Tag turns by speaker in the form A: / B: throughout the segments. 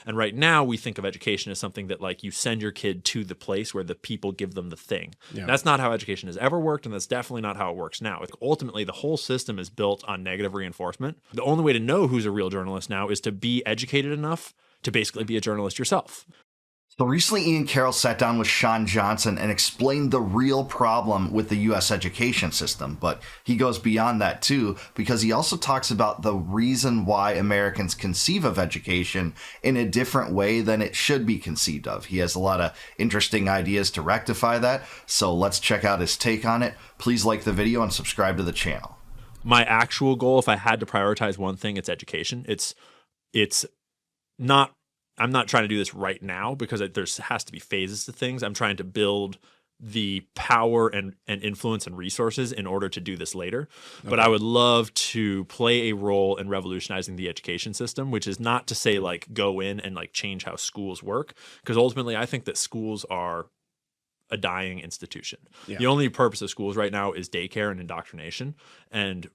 A: And right now we think of education as something that like you send your kid to the place where the people give them the thing.
B: Yeah.
A: That's not how education has ever worked, and that's definitely not how it works now. Ultimately, the whole system is built on negative reinforcement. The only way to know who's a real journalist now is to be educated enough to basically be a journalist yourself.
C: So recently, Ian Carroll sat down with Sean Johnson and explained the real problem with the U.S. education system. But he goes beyond that, too, because he also talks about the reason why Americans conceive of education in a different way than it should be conceived of. He has a lot of interesting ideas to rectify that. So let's check out his take on it. Please like the video and subscribe to the channel.
A: My actual goal, if I had to prioritize one thing, it's education. It's not... I'm not trying to do this right now because there has to be phases to things. I'm trying to build the power and influence and resources in order to do this later. Okay. But I would love to play a role in revolutionizing the education system, which is not to say like go in and like change how schools work, because ultimately I think that schools are a dying institution. Yeah. The only purpose of schools right now is daycare and indoctrination. And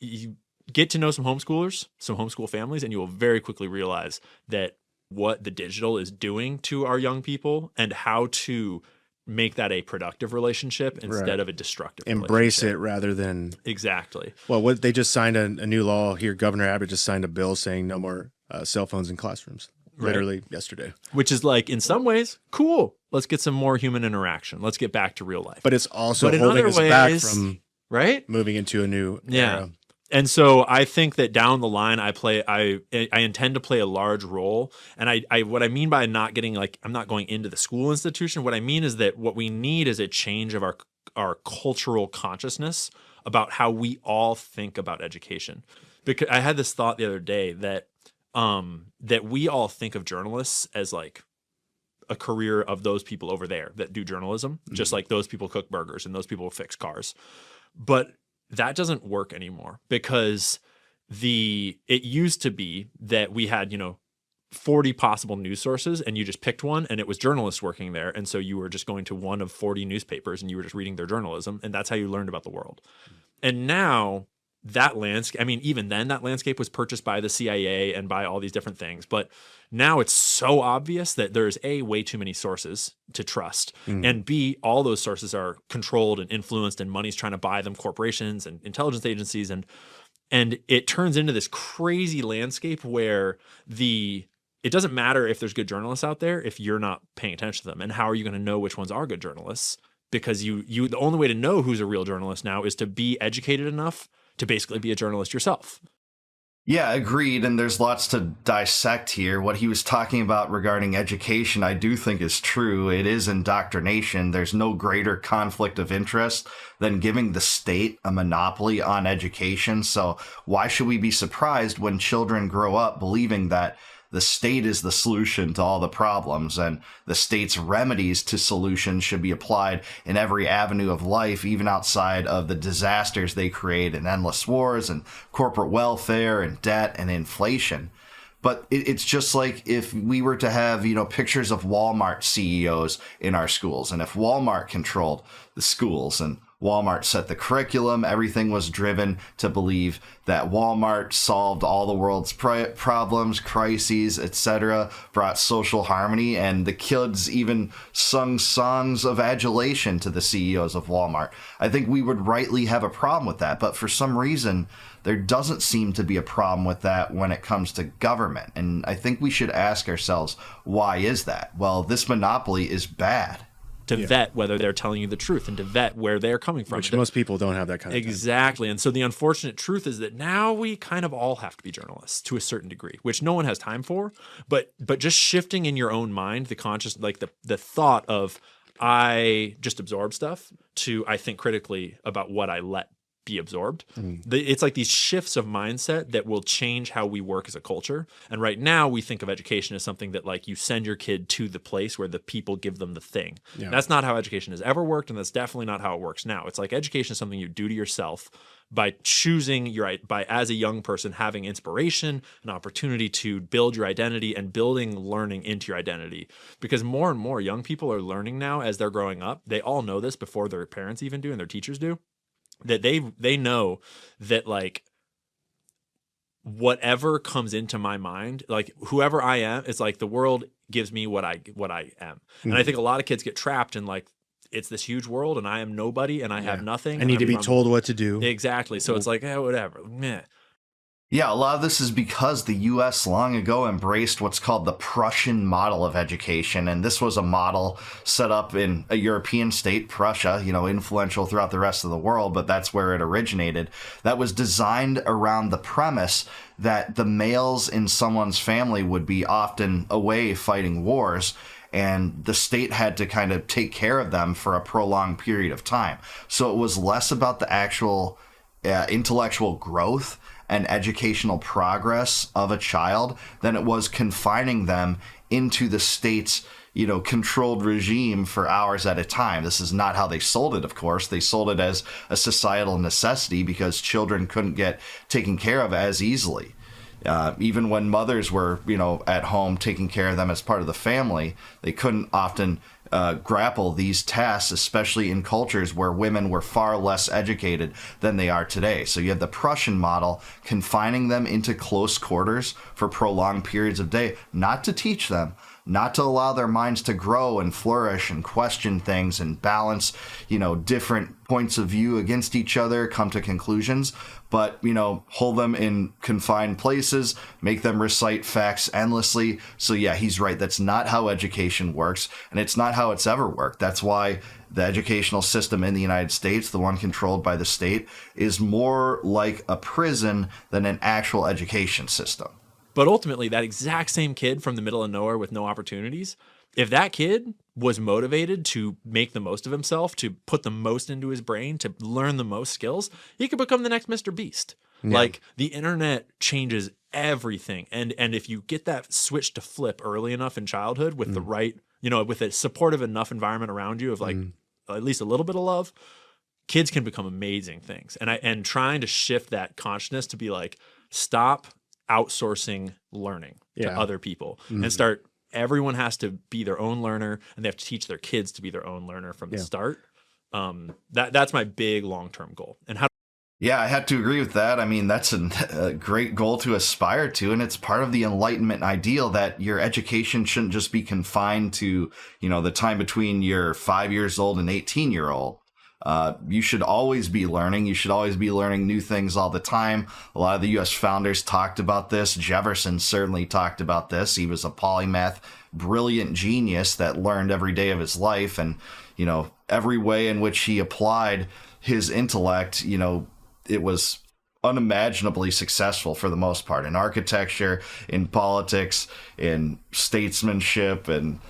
A: you get to know some homeschoolers, some homeschool families, and you will very quickly realize that what the digital is doing to our young people and how to make that a productive relationship instead of a destructive
B: Embrace it rather than...
A: Exactly.
B: Well, they just signed a new law here. Governor Abbott just signed a bill saying no more cell phones in classrooms. Literally yesterday.
A: Which is like, in some ways, cool. Let's get some more human interaction. Let's get back to real life.
B: But it's also holding us back from moving into a new era.
A: And so I think that down the line, I intend to play a large role. And what I mean by not getting like, I'm not going into the school institution. What I mean is that what we need is a change of our cultural consciousness about how we all think about education. Because I had this thought the other day that we all think of journalists as like a career of those people over there that do journalism, just like those people cook burgers and those people fix cars. But that doesn't work anymore because it used to be that we had, 40 possible news sources and you just picked one and it was journalists working there. And so you were just going to one of 40 newspapers and you were just reading their journalism. And that's how you learned about the world. And now that landscape, I mean, even then that landscape was purchased by the CIA and by all these different things. But now it's so obvious that there's A, way too many sources to trust. And B, all those sources are controlled and influenced and money's trying to buy them, corporations and intelligence agencies. And it turns into this crazy landscape where it doesn't matter if there's good journalists out there if you're not paying attention to them. And how are you going to know which ones are good journalists? Because the only way to know who's a real journalist now is to be educated enough to basically be a journalist yourself.
C: Yeah, agreed. And there's lots to dissect here. What he was talking about regarding education, I do think is true. It is indoctrination. There's no greater conflict of interest than giving the state a monopoly on education. So why should we be surprised when children grow up believing that the state is the solution to all the problems, and the state's remedies to solutions should be applied in every avenue of life, even outside of the disasters they create in endless wars and corporate welfare and debt and inflation. But it's just like if we were to have, pictures of Walmart CEOs in our schools, and if Walmart controlled the schools and Walmart set the curriculum, everything was driven to believe that Walmart solved all the world's problems, crises, etc., brought social harmony, and the kids even sung songs of adulation to the CEOs of Walmart. I think we would rightly have a problem with that, but for some reason, there doesn't seem to be a problem with that when it comes to government. And I think we should ask ourselves, why is that? Well, this monopoly is bad.
A: To vet whether they're telling you the truth and to vet where they're coming from.
B: Which most people don't have that kind of time.
A: Exactly. And so the unfortunate truth is that now we kind of all have to be journalists to a certain degree, which no one has time for. But just shifting in your own mind, the conscious, like the thought of I just absorb stuff to I think critically about what I let be absorbed. It's like these shifts of mindset that will change how we work as a culture. And right now we think of education as something that like you send your kid to the place where the people give them the thing. Yeah. That's not how education has ever worked. And that's definitely not how it works now. It's like education is something you do to yourself by choosing by as a young person, having inspiration, an opportunity to build your identity and building learning into your identity. Because more and more young people are learning now as they're growing up. They all know this before their parents even do and their teachers do. That they know that like whatever comes into my mind, like whoever I am, it's like the world gives me what I am. And I think a lot of kids get trapped in like, it's this huge world and I am nobody and I have nothing.
B: I need
A: and
B: to
A: I'm
B: be
A: from-
B: told what to do.
A: Exactly. So it's like, whatever. Meh.
C: Yeah, a lot of this is because the U.S. long ago embraced what's called the Prussian model of education. And this was a model set up in a European state, Prussia, influential throughout the rest of the world, but that's where it originated. That was designed around the premise that the males in someone's family would be often away fighting wars, and the state had to kind of take care of them for a prolonged period of time. So it was less about the actual intellectual growth and educational progress of a child than it was confining them into the state's controlled regime for hours at a time. This is not how they sold it, of course. They sold it as a societal necessity because children couldn't get taken care of as easily. Even when mothers were, at home taking care of them as part of the family, they couldn't often grapple these tasks, especially in cultures where women were far less educated than they are today. So you have the Prussian model confining them into close quarters for prolonged periods of day, not to teach them, not to allow their minds to grow and flourish and question things and balance, different points of view against each other, come to conclusions, but, hold them in confined places, make them recite facts endlessly. So yeah, he's right. That's not how education works, and it's not how it's ever worked. That's why the educational system in the United States, the one controlled by the state, is more like a prison than an actual education system.
A: But ultimately, that exact same kid from the middle of nowhere with no opportunities, if that kid was motivated to make the most of himself, to put the most into his brain, to learn the most skills, he could become the next Mr. Beast. Yeah. Like, the internet changes everything. And if you get that switch to flip early enough in childhood with the right, with a supportive enough environment around you of like at least a little bit of love, kids can become amazing things. And trying to shift that consciousness to be like, stop outsourcing learning to other people and start, everyone has to be their own learner, and they have to teach their kids to be their own learner from the start. That's my big long-term goal. And how
C: Yeah, I have to agree with that. I mean, that's a great goal to aspire to, and it's part of the Enlightenment ideal that your education shouldn't just be confined to, the time between you're 5 years old and 18-year-old. You should always be learning. You should always be learning new things all the time. A lot of the U.S. founders talked about this. Jefferson certainly talked about this. He was a polymath, brilliant genius that learned every day of his life. And, every way in which he applied his intellect, it was unimaginably successful for the most part in architecture, in politics, in statesmanship, and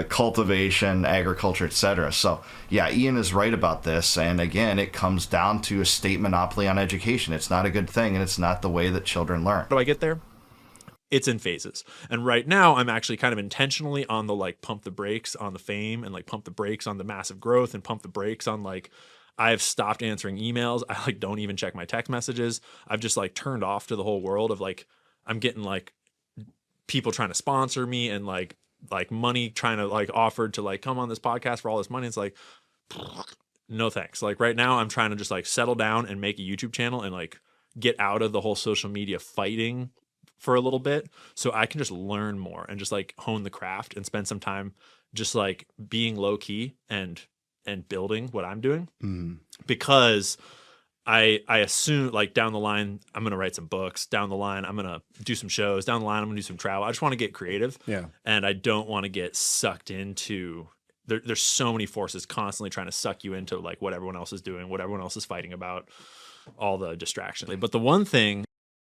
C: cultivation, agriculture, etc. So yeah, Ian is right about this. And again, it comes down to a state monopoly on education. It's not a good thing, and it's not the way that children learn.
A: do I get there? It's in phases. And right now I'm actually kind of intentionally on the like pump the brakes on the fame and like pump the brakes on the massive growth and pump the brakes on like, I've stopped answering emails. I like don't even check my text messages. I've just like turned off to the whole world of like, I'm getting like people trying to sponsor me and like money trying to like offered to like come on this podcast for all this money. It's like, no thanks. Like right now I'm trying to just like settle down and make a YouTube channel and like get out of the whole social media fighting for a little bit so I can just learn more and just like hone the craft and spend some time just like being low key and building what I'm doing. Because I assume like down the line, I'm going to write some books. Down the line, I'm going to do some shows. Down the line, I'm going to do some travel. I just want to get creative.
B: Yeah.
A: And I don't want to get sucked into, there's so many forces constantly trying to suck you into like what everyone else is doing, what everyone else is fighting about, all the distractions. But the one thing.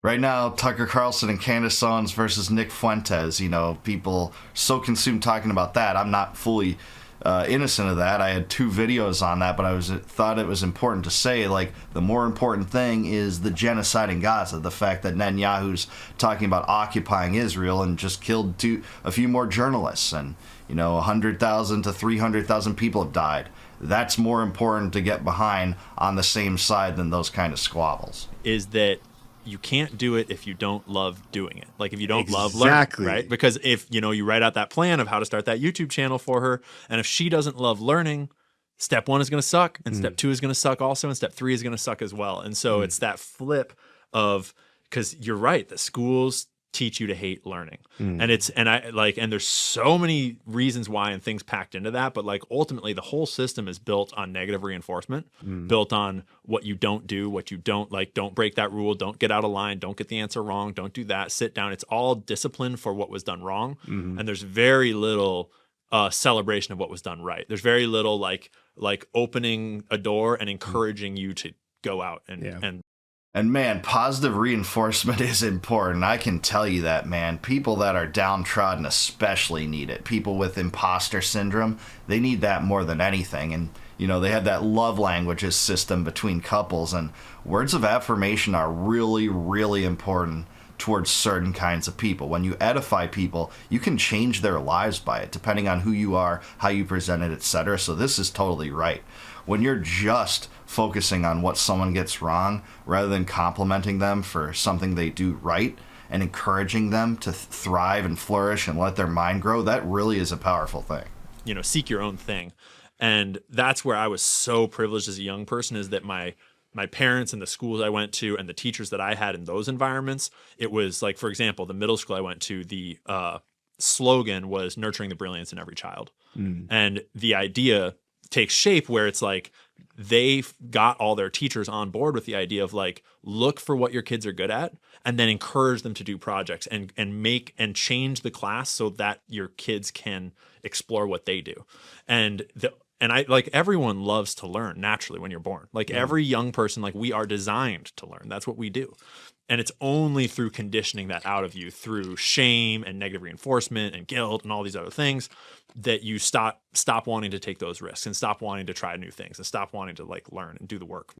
C: Right now, Tucker Carlson and Candace Owens versus Nick Fuentes, people so consumed talking about that. I'm not fully innocent of that. I had 2 videos on that, but I thought it was important to say, like, the more important thing is the genocide in Gaza, the fact that Netanyahu's talking about occupying Israel and just killed a few more journalists, and 100,000 to 300,000 people have died. That's more important to get behind on the same side than those kind of squabbles.
A: Is that you can't do it if you don't love doing it. Like if you don't love learning, right? Because if, you write out that plan of how to start that YouTube channel for her, and if she doesn't love learning, step 1 is going to suck, and step 2 is going to suck also, and step 3 is going to suck as well. And so it's that flip of because you're right, the schools teach you to hate learning. And there's so many reasons why and things packed into that, but like ultimately the whole system is built on negative reinforcement, built on what you don't do, what you don't like, don't break that rule, don't get out of line, don't get the answer wrong, don't do that, sit down. It's all discipline for what was done wrong. And there's very little celebration of what was done right. There's very little like opening a door and encouraging you to go out
C: And man, positive reinforcement is important. I can tell you that, man. People that are downtrodden especially need it. People with imposter syndrome, they need that more than anything. And, you know, they have that love languages system between couples. And words of affirmation are really, really important towards certain kinds of people. When you edify people, you can change their lives by it, depending on who you are, how you present it, etc. So this is totally right. When you're just focusing on what someone gets wrong rather than complimenting them for something they do right and encouraging them to thrive and flourish and let their mind grow, that really is a powerful thing.
A: You know, seek your own thing. And that's where I was so privileged as a young person, is that my parents and the schools I went to and the teachers that I had in those environments, it was like, for example, the middle school I went to, the slogan was nurturing the brilliance in every child. And the idea takes shape where it's like they got all their teachers on board with the idea of like, look for what your kids are good at and then encourage them to do projects and make and change the class so that your kids can explore what they do. And I like, everyone loves to learn naturally when you're born. Like every young person, like we are designed to learn. That's what we do. And it's only through conditioning that out of you through shame and negative reinforcement and guilt and all these other things that you stop wanting to take those risks and stop wanting to try new things and stop wanting to like learn and do the work.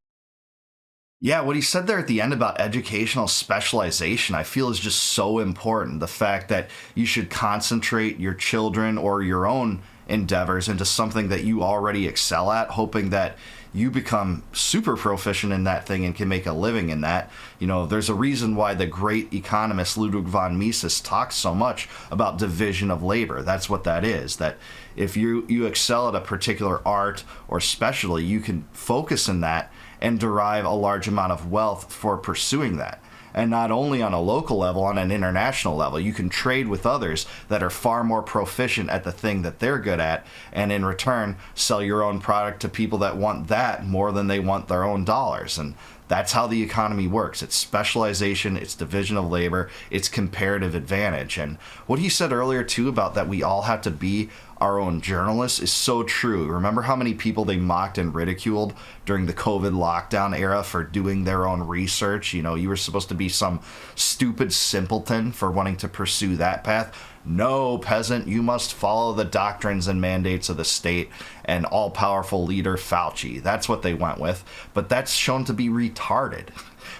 C: Yeah, what he said there at the end about educational specialization, I feel is just so important. The fact that you should concentrate your children or your own endeavors into something that you already excel at, hoping that you become super proficient in that thing and can make a living in that. You know, there's a reason why the great economist Ludwig von Mises talks so much about division of labor. That's what that is, that if you excel at a particular art or specialty, you can focus in that and derive a large amount of wealth for pursuing that. And not only on a local level, on an international level, you can trade with others that are far more proficient at the thing that they're good at, and in return, sell your own product to people that want that more than they want their own dollars. And that's how the economy works. It's specialization, it's division of labor, it's comparative advantage. And what he said earlier, too, about that we all have to be our own journalists is so true. Remember how many people they mocked and ridiculed during the COVID lockdown era for doing their own research? You know, you were supposed to be some stupid simpleton for wanting to pursue that path. No, peasant, you must follow the doctrines and mandates of the state and all-powerful leader Fauci. That's what they went with. But that's shown to be retarded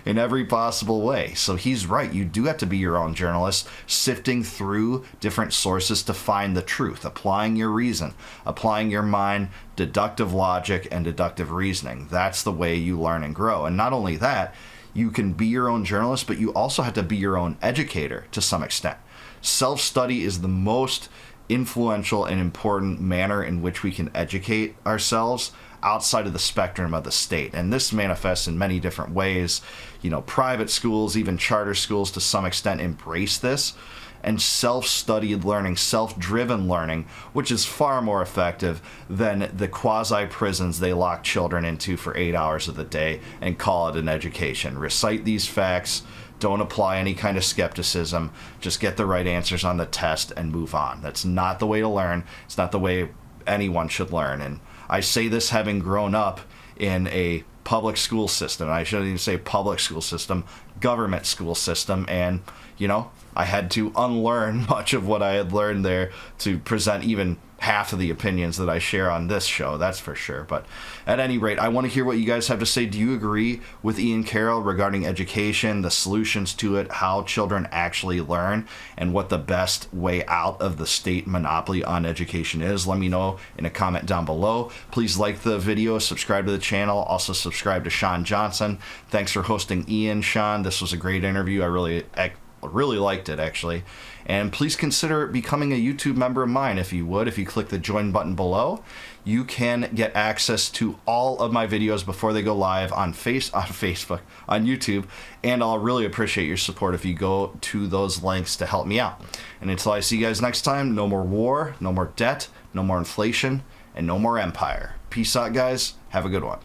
C: in every possible way. So he's right. You do have to be your own journalist, sifting through different sources to find the truth, applying your reason, applying your mind, deductive logic, and deductive reasoning. That's the way you learn and grow. And not only that, you can be your own journalist, but you also have to be your own educator to some extent. Self-study is the most influential and important manner in which we can educate ourselves outside of the spectrum of the state. And this manifests in many different ways. You know, private schools, even charter schools to some extent embrace this. And self-studied learning, self-driven learning, which is far more effective than the quasi-prisons they lock children into for 8 hours of the day and call it an education. Recite these facts, don't apply any kind of skepticism, just get the right answers on the test and move on. That's not the way to learn. It's not the way anyone should learn. And I say this having grown up in a public school system. I shouldn't even say public school system, government school system. And, you know, I had to unlearn much of what I had learned there to present even half of the opinions that I share on this show, that's for sure. But at any rate, I want to hear what you guys have to say. Do you agree with Ian Carroll regarding education, the solutions to it, how children actually learn, and what the best way out of the state monopoly on education is? Let me know in a comment down below. Please like the video, subscribe to the channel, also subscribe to Sean Johnson. Thanks for hosting Ian, Sean. This was a great interview. I really Really liked it, actually. And please consider becoming a YouTube member of mine if you would. If you click the join button below, you can get access to all of my videos before they go live on Facebook, on YouTube. And I'll really appreciate your support if you go to those links to help me out. And until I see you guys next time, no more war, no more debt, no more inflation, and no more empire. Peace out, guys. Have a good one.